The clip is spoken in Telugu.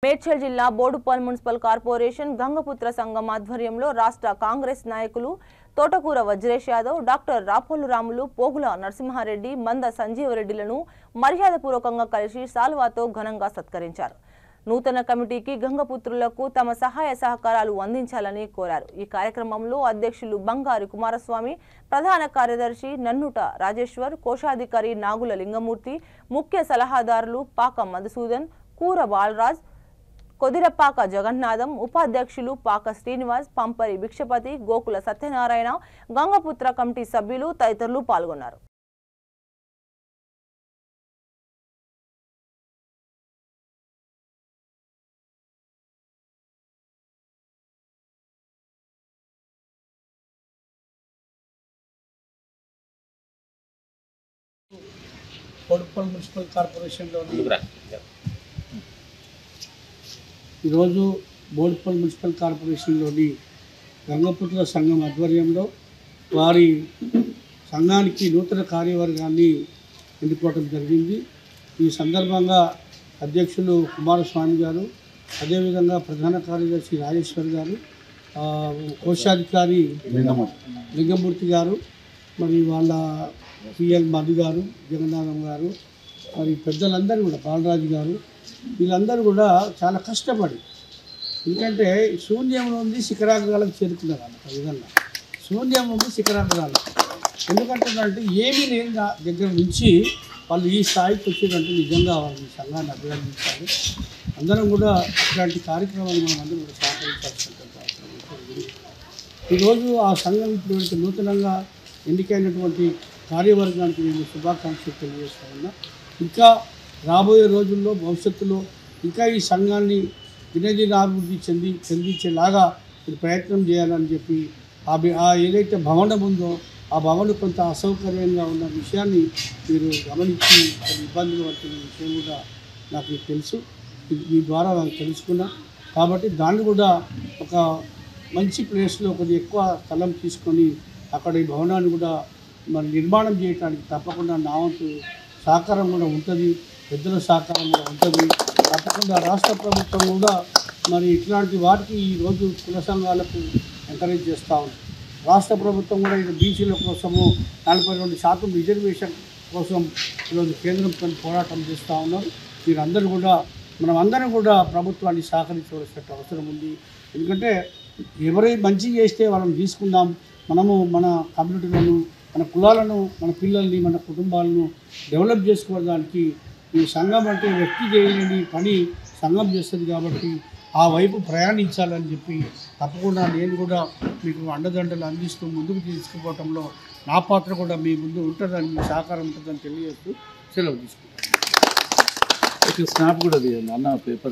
మేడ్చల్ జిల్లా బోడుపల్ మున్సిపల్ కార్పొరేషన్ గంగపుత్ర సంఘం ఆధ్వర్యంలో రాష్ట్ర కాంగ్రెస్ నాయకులు తోటకూర వజ్రేష్ యాదవ్, డాక్టర్ రాపోలు రాములు, పోగుల నరసింహారెడ్డి, మంద సంజీవరెడ్డిలను మర్యాదపూర్వకంగా కలిసి సాల్వాతో ఘనంగా సత్కరించారు. నూతన కమిటీకి గంగపుత్రులకు తమ సహాయ సహకారాలు అందించాలని కోరారు. ఈ కార్యక్రమంలో అధ్యక్షులు బంగారు కుమారస్వామి, ప్రధాన కార్యదర్శి నన్నుట రాజేశ్వర్, కోశాధికారి నాగుల లింగమూర్తి, ముఖ్య సలహాదారులు పాక మధుసూదన్, కూర బాలరాజ్, కొదిరపాక జగన్నాథం, ఉపాధ్యక్షులు పాక శ్రీనివాస్, పంపరి భిక్షపతి, గోకుల సత్యనారాయణ, గంగపుత్ర కమిటీ సభ్యులు తదితరులు పాల్గొన్నారు. బోడుపల్ మున్సిపల్ కార్పొరేషన్లోని ఈరోజు బోడుపల్ మున్సిపల్ కార్పొరేషన్లోని గంగపుత్ర సంఘం ఆధ్వర్యంలో వారి సంఘానికి నూతన కార్యవర్గాన్ని ఎన్నుకోవడం జరిగింది. ఈ సందర్భంగా అధ్యక్షులు కుమారస్వామి గారు, అదేవిధంగా ప్రధాన కార్యదర్శి రాజేశ్వర్ గారు, కోశాధికారి లింగమూర్తి గారు, మరి వాళ్ళ పిఎల్ మధు గారు, జగన్నాథం గారు, మరి పెద్దలందరూ కూడా బాలరాజు గారు, వీళ్ళందరూ కూడా చాలా కష్టపడి, ఎందుకంటే శూన్యంలో ఉంది శిఖరాగ్రాలకు చేరుకున్నారు. ఆ విధంగా శూన్యం ఉంది శిఖరాగ్రాలు ఎందుకంటే ఏమీ లేని దగ్గర నుంచి వాళ్ళు ఈ స్థాయికి వచ్చేటంటే నిజంగా వాళ్ళు ఈ సంఘాన్ని అభినందించాలి. అందరం కూడా ఇట్లాంటి కార్యక్రమాలు మనం అందరూ కూడా సహకరించాల్సినటువంటి అవసరం ఉంటుంది. ఈరోజు ఆ సంఘం ఇప్పుడు నూతనంగా ఎన్నికైనటువంటి కార్యవర్గానికి నేను శుభాకాంక్షలు తెలియజేస్తా ఉన్నా. ఇంకా రాబోయే రోజుల్లో భవిష్యత్తులో ఇంకా ఈ సంఘాన్ని దినదినాభివృద్ధి చెందించేలాగా ప్రయత్నం చేయాలని చెప్పి ఏదైతే భవనం ఉందో ఆ భవనం కొంత అసౌకర్యంగా ఉన్న విషయాన్ని మీరు గమనించి ఇబ్బందులు పడుతున్న విషయం కూడా నాకు తెలుసు. మీ ద్వారా నాకు తెలుసుకున్నా కాబట్టి దాన్ని కూడా ఒక మంచి ప్లేస్లో కొద్దిగా ఎక్కువ స్థలం తీసుకొని అక్కడ ఈ భవనాన్ని కూడా మరి నిర్మాణం చేయడానికి తప్పకుండా నా వంతు సహకారం కూడా ఉంటుంది, పెద్దల సహకారం కూడా ఉంటుంది. తప్పకుండా రాష్ట్ర ప్రభుత్వం కూడా మరి ఇట్లాంటి వాటికి ఈరోజు కుల సంఘాలకు ఎంకరేజ్ చేస్తూ ఉంది. రాష్ట్ర ప్రభుత్వం కూడా ఇది బీసీల కోసము 42% రిజర్వేషన్ కోసం ఈరోజు కేంద్రంతో పోరాటం చేస్తూ ఉన్నారు. మీరందరూ కూడా మనమందరం కూడా ప్రభుత్వాన్ని సహకరించవలసిన అవసరం ఉంది. ఎందుకంటే ఎవరి మంచి చేస్తే వాళ్ళని తీసుకుందాం. మనము మన కమ్యూనిటీలను, మన కులాలను, మన పిల్లల్ని, మన కుటుంబాలను డెవలప్ చేసుకోవడానికి ఈ సంఘం అంటే వ్యక్తి చేయలేని పని సంఘం చేస్తుంది. కాబట్టి ఆ వైపు ప్రయాణించాలని చెప్పి తప్పకుండా నేను కూడా మీకు అండదండలు అందిస్తూ ముందుకు తీసుకుపోవడంలో నా పాత్ర కూడా మీ ముందు ఉంటుందని, మీ సహకారం ఉంటుందని తెలియజేస్తూ సెలవు తీసుకుంటాను. స్నాప్ కూడా తీయండి అన్న పేపర్.